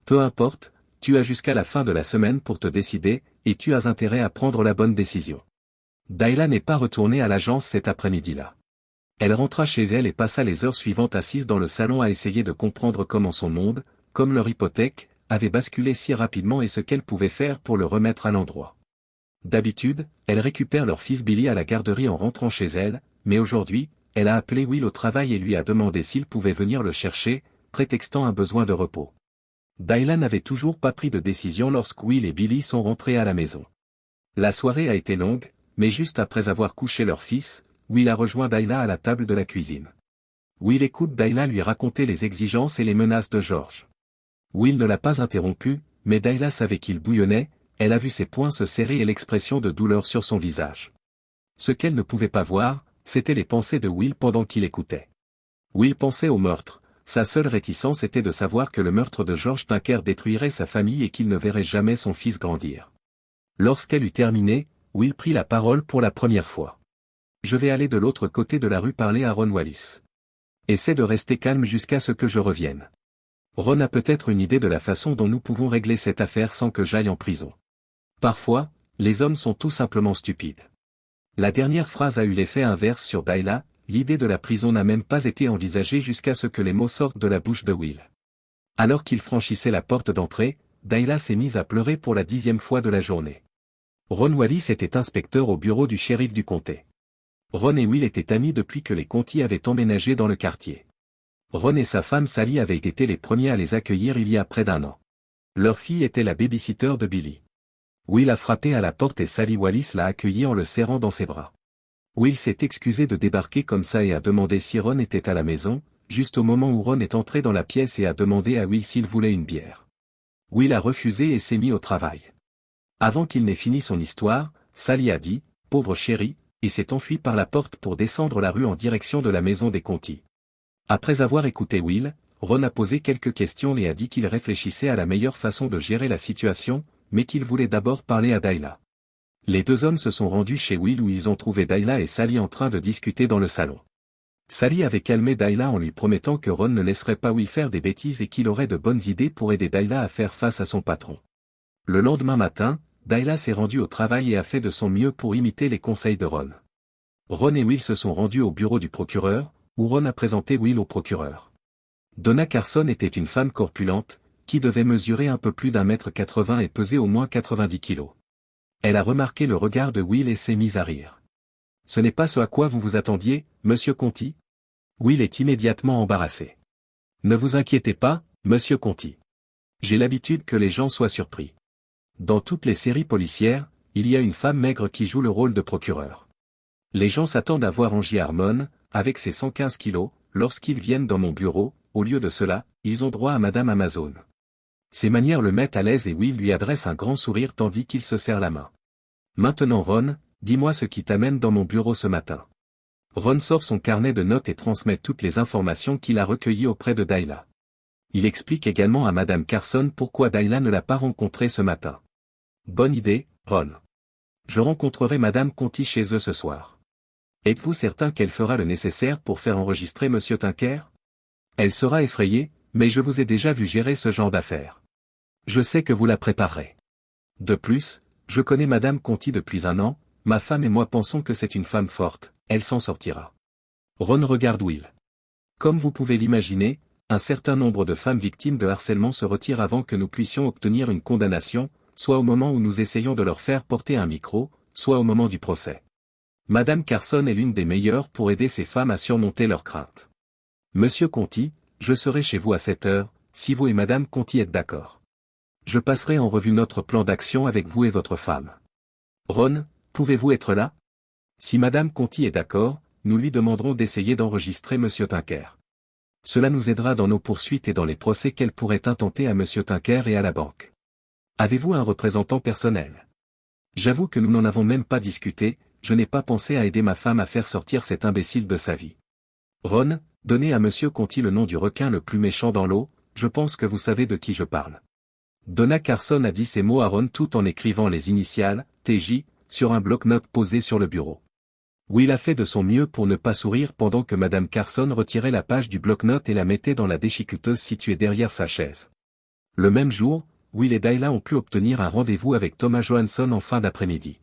Peu importe, tu as jusqu'à la fin de la semaine pour te décider, et tu as intérêt à prendre la bonne décision. Dayla n'est pas retournée à l'agence cet après-midi-là. Elle rentra chez elle et passa les heures suivantes assise dans le salon à essayer de comprendre comment son monde, comme leur hypothèque, avait basculé si rapidement et ce qu'elle pouvait faire pour le remettre à l'endroit. D'habitude, elle récupère leur fils Billy à la garderie en rentrant chez elle, mais aujourd'hui, elle a appelé Will au travail et lui a demandé s'il pouvait venir le chercher, prétextant un besoin de repos. Dayla n'avait toujours pas pris de décision lorsque Will et Billy sont rentrés à la maison. La soirée a été longue, mais juste après avoir couché leur fils, Will a rejoint Dayla à la table de la cuisine. Will écoute Dayla lui raconter les exigences et les menaces de George. Will ne l'a pas interrompu, mais Dayla savait qu'il bouillonnait, elle a vu ses poings se serrer et l'expression de douleur sur son visage. Ce qu'elle ne pouvait pas voir, c'étaient les pensées de Will pendant qu'il écoutait. Will pensait au meurtre, sa seule réticence était de savoir que le meurtre de George Tinker détruirait sa famille et qu'il ne verrait jamais son fils grandir. Lorsqu'elle eut terminé, Will prit la parole pour la première fois. Je vais aller de l'autre côté de la rue parler à Ron Wallis. Essaie de rester calme jusqu'à ce que je revienne. Ron a peut-être une idée de la façon dont nous pouvons régler cette affaire sans que j'aille en prison. Parfois, les hommes sont tout simplement stupides. La dernière phrase a eu l'effet inverse sur Dayla, l'idée de la prison n'a même pas été envisagée jusqu'à ce que les mots sortent de la bouche de Will. Alors qu'il franchissait la porte d'entrée, Dayla s'est mise à pleurer pour la 10e fois de la journée. Ron Wallis était inspecteur au bureau du shérif du comté. Ron et Will étaient amis depuis que les Conti avaient emménagé dans le quartier. Ron et sa femme Sally avaient été les premiers à les accueillir il y a près d'1 an. Leur fille était la babysitter de Billy. Will a frappé à la porte et Sally Wallis l'a accueilli en le serrant dans ses bras. Will s'est excusé de débarquer comme ça et a demandé si Ron était à la maison, juste au moment où Ron est entré dans la pièce et a demandé à Will s'il voulait une bière. Will a refusé et s'est mis au travail. Avant qu'il n'ait fini son histoire, Sally a dit « Pauvre chéri », et s'est enfuie par la porte pour descendre la rue en direction de la maison des Conti. Après avoir écouté Will, Ron a posé quelques questions et a dit qu'il réfléchissait à la meilleure façon de gérer la situation, mais qu'il voulait d'abord parler à Dayla. Les deux hommes se sont rendus chez Will où ils ont trouvé Dayla et Sally en train de discuter dans le salon. Sally avait calmé Dayla en lui promettant que Ron ne laisserait pas Will faire des bêtises et qu'il aurait de bonnes idées pour aider Dayla à faire face à son patron. Le lendemain matin, Dayla s'est rendue au travail et a fait de son mieux pour imiter les conseils de Ron. Ron et Will se sont rendus au bureau du procureur, où Ron a présenté Will au procureur. Donna Carson était une femme corpulente, qui devait mesurer un peu plus d'1,80 m et peser au moins 90 kilos. Elle a remarqué le regard de Will et s'est mise à rire. « Ce n'est pas ce à quoi vous vous attendiez, monsieur Conti ?» Will est immédiatement embarrassé. « Ne vous inquiétez pas, monsieur Conti. J'ai l'habitude que les gens soient surpris. Dans toutes les séries policières, il y a une femme maigre qui joue le rôle de procureur. Les gens s'attendent à voir Angie Harmon, avec ses 115 kilos, lorsqu'ils viennent dans mon bureau, au lieu de cela, ils ont droit à Madame Amazon. » Ses manières le mettent à l'aise et Will lui adresse un grand sourire tandis qu'il se serre la main. « Maintenant Ron, dis-moi ce qui t'amène dans mon bureau ce matin. » Ron sort son carnet de notes et transmet toutes les informations qu'il a recueillies auprès de Dayla. Il explique également à Madame Carson pourquoi Dayla ne l'a pas rencontrée ce matin. « Bonne idée, Ron. Je rencontrerai Madame Conti chez eux ce soir. Êtes-vous certain qu'elle fera le nécessaire pour faire enregistrer Monsieur Tinker? Elle sera effrayée, mais je vous ai déjà vu gérer ce genre d'affaires. Je sais que vous la préparerez. De plus, je connais Madame Conti depuis 1 an, ma femme et moi pensons que c'est une femme forte, elle s'en sortira. » Ron regarde Will. Comme vous pouvez l'imaginer, un certain nombre de femmes victimes de harcèlement se retirent avant que nous puissions obtenir une condamnation, soit au moment où nous essayons de leur faire porter un micro, soit au moment du procès. Madame Carson est l'une des meilleures pour aider ces femmes à surmonter leurs craintes. Monsieur Conti, je serai chez vous à 7 heures, si vous et Madame Conti êtes d'accord. Je passerai en revue notre plan d'action avec vous et votre femme. Ron, pouvez-vous être là? Si Madame Conti est d'accord, nous lui demanderons d'essayer d'enregistrer Monsieur Tinker. Cela nous aidera dans nos poursuites et dans les procès qu'elle pourrait intenter à Monsieur Tinker et à la banque. Avez-vous un représentant personnel? J'avoue que nous n'en avons même pas discuté, je n'ai pas pensé à aider ma femme à faire sortir cet imbécile de sa vie. Ron, donnez à Monsieur Conti le nom du requin le plus méchant dans l'eau, je pense que vous savez de qui je parle. Donna Carson a dit ces mots à Ron tout en écrivant les initiales, TJ, sur un bloc-notes posé sur le bureau. Will a fait de son mieux pour ne pas sourire pendant que Madame Carson retirait la page du bloc-notes et la mettait dans la déchiqueteuse située derrière sa chaise. Le même jour, Will et Dayla ont pu obtenir un rendez-vous avec Thomas Johansson en fin d'après-midi.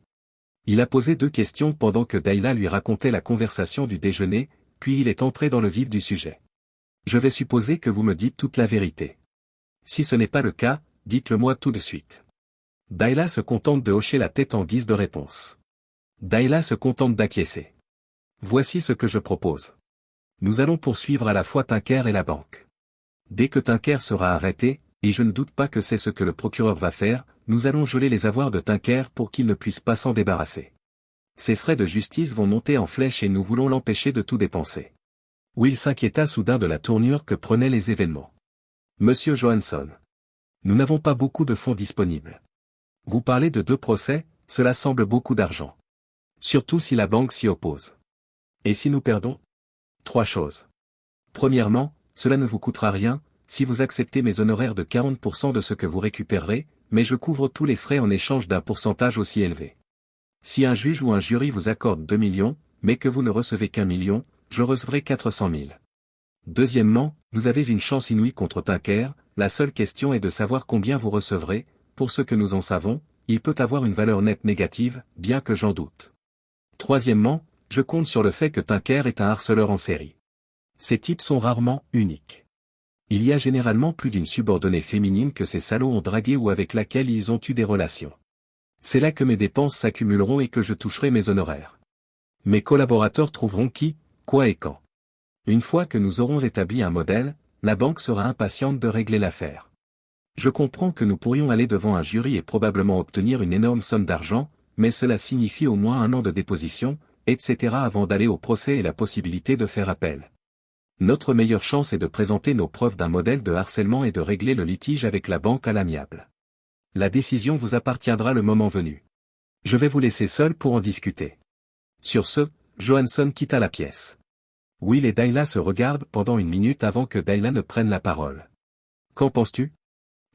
Il a posé 2 questions pendant que Dayla lui racontait la conversation du déjeuner, puis il est entré dans le vif du sujet. « Je vais supposer que vous me dites toute la vérité. Si ce n'est pas le cas, dites-le-moi tout de suite. » Dayla se contente de hocher la tête en guise de réponse. Dayla se contente d'acquiescer. « Voici ce que je propose. Nous allons poursuivre à la fois Tinker et la banque. Dès que Tinker sera arrêté, et je ne doute pas que c'est ce que le procureur va faire, nous allons geler les avoirs de Tinker pour qu'il ne puisse pas s'en débarrasser. Ses frais de justice vont monter en flèche et nous voulons l'empêcher de tout dépenser. » Will s'inquiéta soudain de la tournure que prenaient les événements. « Monsieur Johansson. Nous n'avons pas beaucoup de fonds disponibles. Vous parlez de 2 procès, cela semble beaucoup d'argent. Surtout si la banque s'y oppose. Et si nous perdons? 3 choses. Premièrement, cela ne vous coûtera rien, si vous acceptez mes honoraires de 40% de ce que vous récupérerez, mais je couvre tous les frais en échange d'un pourcentage aussi élevé. Si un juge ou un jury vous accorde 2 millions, mais que vous ne recevez qu'1 million, je recevrai 400 000. Deuxièmement, vous avez une chance inouïe contre Tinker, la seule question est de savoir combien vous recevrez, pour ce que nous en savons, il peut avoir une valeur nette négative, bien que j'en doute. Troisièmement, je compte sur le fait que Tinker est un harceleur en série. Ces types sont rarement uniques. Il y a généralement plus d'une subordonnée féminine que ces salauds ont draguée ou avec laquelle ils ont eu des relations. C'est là que mes dépenses s'accumuleront et que je toucherai mes honoraires. Mes collaborateurs trouveront qui, quoi et quand. Une fois que nous aurons établi un modèle, la banque sera impatiente de régler l'affaire. Je comprends que nous pourrions aller devant un jury et probablement obtenir une énorme somme d'argent, mais cela signifie au moins 1 an de déposition, etc. avant d'aller au procès et la possibilité de faire appel. Notre meilleure chance est de présenter nos preuves d'un modèle de harcèlement et de régler le litige avec la banque à l'amiable. La décision vous appartiendra le moment venu. Je vais vous laisser seul pour en discuter. Sur ce, Johansson quitta la pièce. Will et Dayla se regardent pendant 1 minute avant que Dayla ne prenne la parole. « Qu'en penses-tu »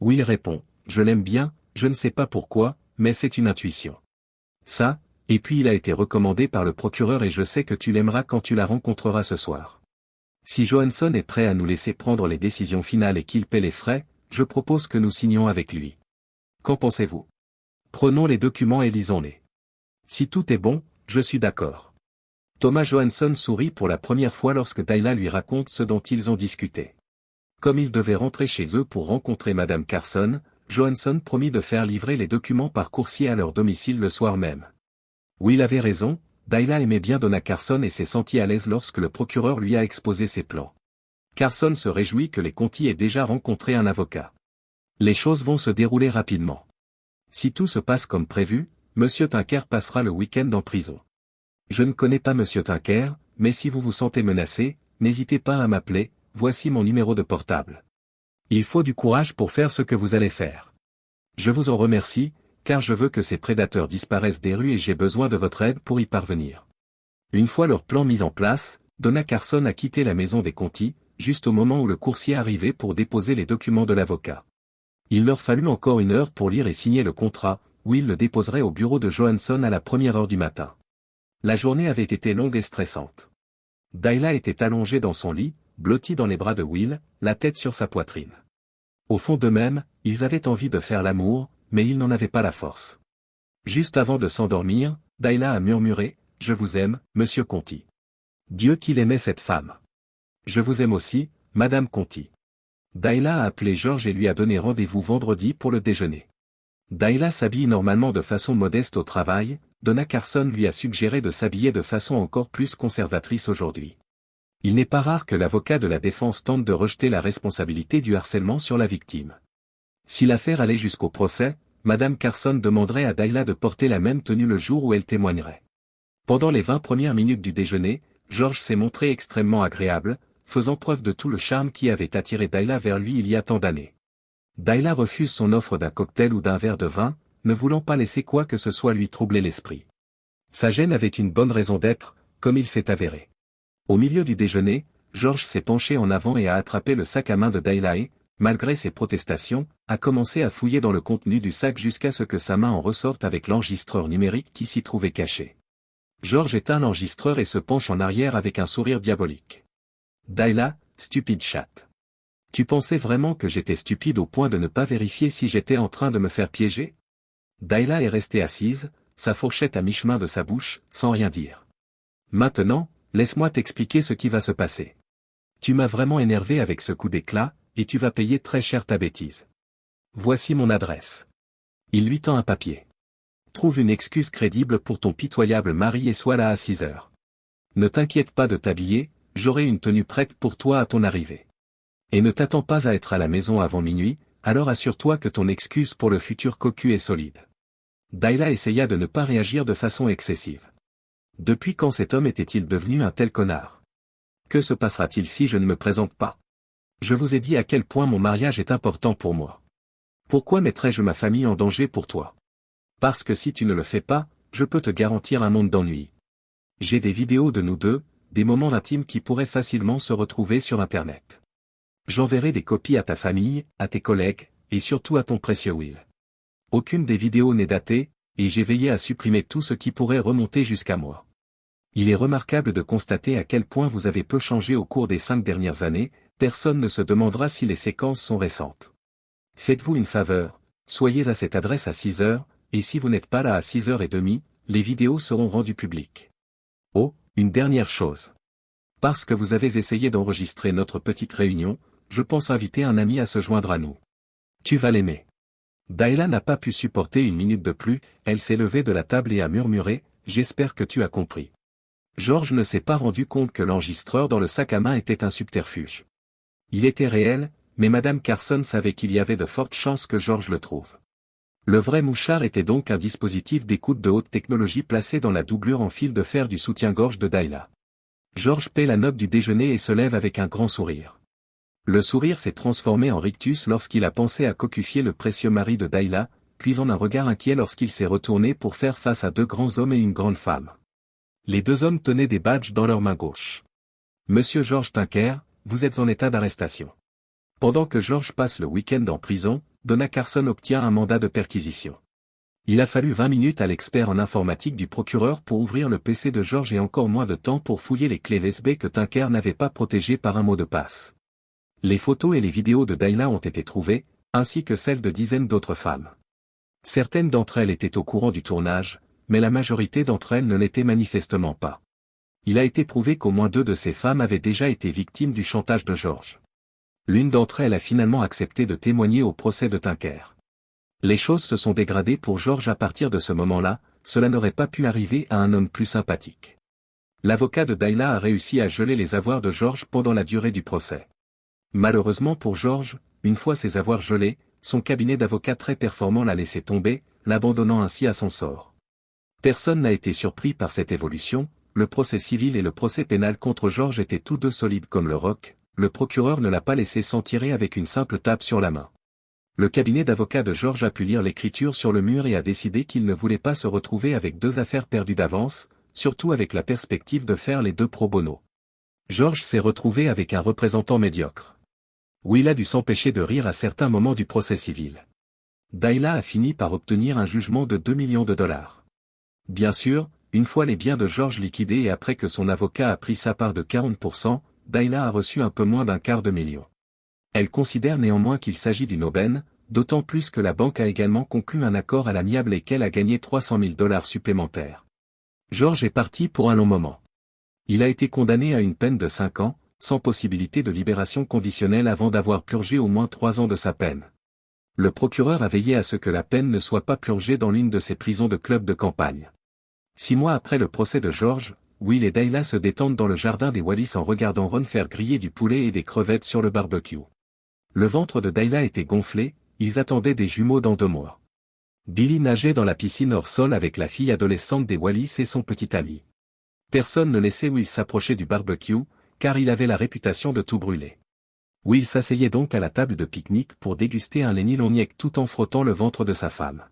Will répond, « Je l'aime bien, je ne sais pas pourquoi, mais c'est une intuition. Ça, et puis il a été recommandé par le procureur et je sais que tu l'aimeras quand tu la rencontreras ce soir. Si Johansson est prêt à nous laisser prendre les décisions finales et qu'il paie les frais, je propose que nous signions avec lui. Qu'en pensez-vous? Prenons les documents et lisons-les. Si tout est bon, je suis d'accord. Thomas Johansson sourit pour la première fois lorsque Dayla lui raconte ce dont ils ont discuté. Comme ils devaient rentrer chez eux pour rencontrer Madame Carson, Johansson promit de faire livrer les documents par coursier à leur domicile le soir même. Will avait raison, Dayla aimait bien Donna Carson et s'est sentie à l'aise lorsque le procureur lui a exposé ses plans. Carson se réjouit que les Conti aient déjà rencontré un avocat. Les choses vont se dérouler rapidement. Si tout se passe comme prévu, Monsieur Tinker passera le week-end en prison. Je ne connais pas Monsieur Tinker, mais si vous vous sentez menacé, n'hésitez pas à m'appeler, voici mon numéro de portable. Il faut du courage pour faire ce que vous allez faire. Je vous en remercie, car je veux que ces prédateurs disparaissent des rues et j'ai besoin de votre aide pour y parvenir. Une fois leur plan mis en place, Donna Carson a quitté la maison des Conti, juste au moment où le coursier arrivait pour déposer les documents de l'avocat. Il leur fallut encore 1 heure pour lire et signer le contrat, où ils le déposeraient au bureau de Johansson à la 1 heure du matin. La journée avait été longue et stressante. Dayla était allongée dans son lit, blottie dans les bras de Will, la tête sur sa poitrine. Au fond d'eux-mêmes, ils avaient envie de faire l'amour, mais ils n'en avaient pas la force. Juste avant de s'endormir, Dayla a murmuré « Je vous aime, Monsieur Conti. » Dieu qu'il aimait cette femme. « Je vous aime aussi, Madame Conti. » Dayla a appelé George et lui a donné rendez-vous vendredi pour le déjeuner. Dayla s'habille normalement de façon modeste au travail, Donna Carson lui a suggéré de s'habiller de façon encore plus conservatrice aujourd'hui. Il n'est pas rare que l'avocat de la défense tente de rejeter la responsabilité du harcèlement sur la victime. Si l'affaire allait jusqu'au procès, Madame Carson demanderait à Dayla de porter la même tenue le jour où elle témoignerait. Pendant les 20 premières minutes du déjeuner, George s'est montré extrêmement agréable, faisant preuve de tout le charme qui avait attiré Dayla vers lui il y a tant d'années. Dayla refuse son offre d'un cocktail ou d'un verre de vin, ne voulant pas laisser quoi que ce soit lui troubler l'esprit. Sa gêne avait une bonne raison d'être, comme il s'est avéré. Au milieu du déjeuner, George s'est penché en avant et a attrapé le sac à main de Dayla et, malgré ses protestations, a commencé à fouiller dans le contenu du sac jusqu'à ce que sa main en ressorte avec l'enregistreur numérique qui s'y trouvait caché. George éteint l'enregistreur et se penche en arrière avec un sourire diabolique. Dayla, stupide chatte. Tu pensais vraiment que j'étais stupide au point de ne pas vérifier si j'étais en train de me faire piéger? Dayla est restée assise, sa fourchette à mi-chemin de sa bouche, sans rien dire. Maintenant, laisse-moi t'expliquer ce qui va se passer. Tu m'as vraiment énervé avec ce coup d'éclat, et tu vas payer très cher ta bêtise. Voici mon adresse. Il lui tend un papier. Trouve une excuse crédible pour ton pitoyable mari et sois là à 6 heures. Ne t'inquiète pas de t'habiller, j'aurai une tenue prête pour toi à ton arrivée. Et ne t'attends pas à être à la maison avant minuit, alors assure-toi que ton excuse pour le futur cocu est solide. Dayla essaya de ne pas réagir de façon excessive. Depuis quand cet homme était-il devenu un tel connard? Que se passera-t-il si je ne me présente pas? Je vous ai dit à quel point mon mariage est important pour moi. Pourquoi mettrais-je ma famille en danger pour toi? Parce que si tu ne le fais pas, je peux te garantir un monde d'ennui. J'ai des vidéos de nous deux, des moments intimes qui pourraient facilement se retrouver sur Internet. J'enverrai des copies à ta famille, à tes collègues, et surtout à ton précieux Will. Aucune des vidéos n'est datée, et j'ai veillé à supprimer tout ce qui pourrait remonter jusqu'à moi. Il est remarquable de constater à quel point vous avez peu changé au cours des 5 dernières années, personne ne se demandera si les séquences sont récentes. Faites-vous une faveur, soyez à cette adresse à 6 heures, et si vous n'êtes pas là à 6h30, les vidéos seront rendues publiques. Oh, une dernière chose. Parce que vous avez essayé d'enregistrer notre petite réunion, je pense inviter un ami à se joindre à nous. Tu vas l'aimer. Dayla n'a pas pu supporter 1 minute de plus, elle s'est levée de la table et a murmuré, « J'espère que tu as compris. » George ne s'est pas rendu compte que l'enregistreur dans le sac à main était un subterfuge. Il était réel, mais Madame Carson savait qu'il y avait de fortes chances que George le trouve. Le vrai mouchard était donc un dispositif d'écoute de haute technologie placé dans la doublure en fil de fer du soutien-gorge de Dayla. George paie la note du déjeuner et se lève avec un grand sourire. Le sourire s'est transformé en rictus lorsqu'il a pensé à cocufier le précieux mari de Dayla, puis en un regard inquiet lorsqu'il s'est retourné pour faire face à 2 grands hommes et une grande femme. Les 2 hommes tenaient des badges dans leur main gauche. Monsieur George Tinker, vous êtes en état d'arrestation. Pendant que George passe le week-end en prison, Donna Carson obtient un mandat de perquisition. Il a fallu 20 minutes à l'expert en informatique du procureur pour ouvrir le PC de George et encore moins de temps pour fouiller les clés USB que Tinker n'avait pas protégées par un mot de passe. Les photos et les vidéos de Dayla ont été trouvées, ainsi que celles de dizaines d'autres femmes. Certaines d'entre elles étaient au courant du tournage, mais la majorité d'entre elles ne l'étaient manifestement pas. Il a été prouvé qu'au moins 2 de ces femmes avaient déjà été victimes du chantage de George. L'une d'entre elles a finalement accepté de témoigner au procès de Tinker. Les choses se sont dégradées pour George à partir de ce moment-là, cela n'aurait pas pu arriver à un homme plus sympathique. L'avocat de Dayla a réussi à geler les avoirs de George pendant la durée du procès. Malheureusement pour George, une fois ses avoirs gelés, son cabinet d'avocats très performant l'a laissé tomber, l'abandonnant ainsi à son sort. Personne n'a été surpris par cette évolution, le procès civil et le procès pénal contre George étaient tous deux solides comme le roc, le procureur ne l'a pas laissé s'en tirer avec une simple tape sur la main. Le cabinet d'avocats de George a pu lire l'écriture sur le mur et a décidé qu'il ne voulait pas se retrouver avec 2 affaires perdues d'avance, surtout avec la perspective de faire les 2 pro bono. George s'est retrouvé avec un représentant médiocre. Will a dû s'empêcher de rire à certains moments du procès civil. Dayla a fini par obtenir un jugement de 2 millions de dollars. Bien sûr, une fois les biens de George liquidés et après que son avocat a pris sa part de 40%, Dayla a reçu un peu moins d'un quart de million. Elle considère néanmoins qu'il s'agit d'une aubaine, d'autant plus que la banque a également conclu un accord à l'amiable et qu'elle a gagné 300 000 dollars supplémentaires. George est parti pour un long moment. Il a été condamné à une peine de 5 ans, sans possibilité de libération conditionnelle avant d'avoir purgé au moins 3 ans de sa peine. Le procureur a veillé à ce que la peine ne soit pas purgée dans l'une de ses prisons de club de campagne. 6 mois après le procès de George, Will et Dayla se détendent dans le jardin des Wallis en regardant Ron faire griller du poulet et des crevettes sur le barbecue. Le ventre de Dayla était gonflé, ils attendaient des jumeaux dans 2 mois. Billy nageait dans la piscine hors sol avec la fille adolescente des Wallis et son petit ami. Personne ne laissait Will s'approcher du barbecue, car il avait la réputation de tout brûler. Will s'asseyait donc à la table de pique-nique pour déguster un lenny longniec tout en frottant le ventre de sa femme.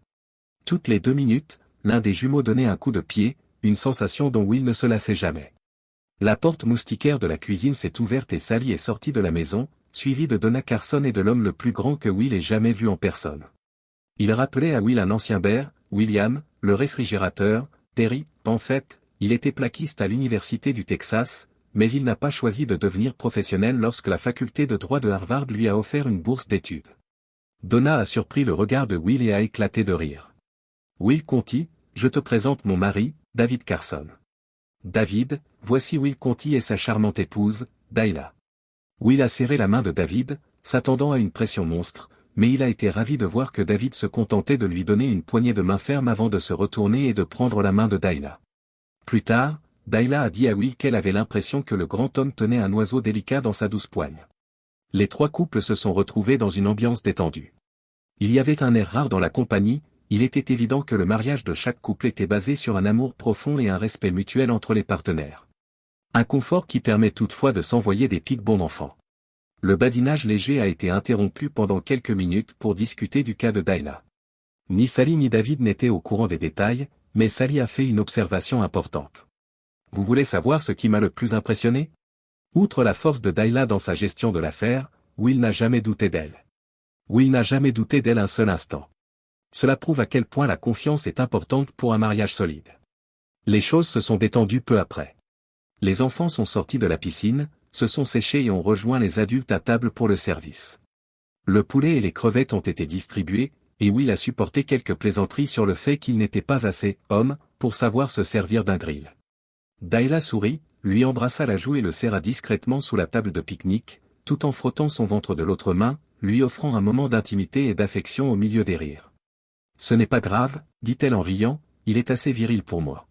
Toutes les 2 minutes, l'un des jumeaux donnait un coup de pied, une sensation dont Will ne se lassait jamais. La porte moustiquaire de la cuisine s'est ouverte et Sally est sortie de la maison, suivi de Donna Carson et de l'homme le plus grand que Will ait jamais vu en personne. Il rappelait à Will un ancien bear, William, le réfrigérateur, Terry. En fait, il était plaquiste à l'université du Texas, mais il n'a pas choisi de devenir professionnel lorsque la faculté de droit de Harvard lui a offert une bourse d'études. Donna a surpris le regard de Will et a éclaté de rire. Will Conti, je te présente mon mari, David Carson. David, voici Will Conti et sa charmante épouse, Dayla. Will a serré la main de David, s'attendant à une pression monstre, mais il a été ravi de voir que David se contentait de lui donner une poignée de main ferme avant de se retourner et de prendre la main de Dayla. Plus tard, Dayla a dit à Will qu'elle avait l'impression que le grand homme tenait un oiseau délicat dans sa douce poigne. Les 3 couples se sont retrouvés dans une ambiance détendue. Il y avait un air rare dans la compagnie, il était évident que le mariage de chaque couple était basé sur un amour profond et un respect mutuel entre les partenaires. Un confort qui permet toutefois de s'envoyer des pics bon enfant. Le badinage léger a été interrompu pendant quelques minutes pour discuter du cas de Dayla. Ni Sally ni David n'étaient au courant des détails, mais Sally a fait une observation importante. Vous voulez savoir ce qui m'a le plus impressionné? Outre la force de Dayla dans sa gestion de l'affaire, Will n'a jamais douté d'elle. Will n'a jamais douté d'elle un seul instant. Cela prouve à quel point la confiance est importante pour un mariage solide. Les choses se sont détendues peu après. Les enfants sont sortis de la piscine, se sont séchés et ont rejoint les adultes à table pour le service. Le poulet et les crevettes ont été distribués, et Will a supporté quelques plaisanteries sur le fait qu'il n'était pas assez « homme » pour savoir se servir d'un grill. Dayla sourit, lui embrassa la joue et le serra discrètement sous la table de pique-nique, tout en frottant son ventre de l'autre main, lui offrant un moment d'intimité et d'affection au milieu des rires. « Ce n'est pas grave, dit-elle en riant, il est assez viril pour moi. »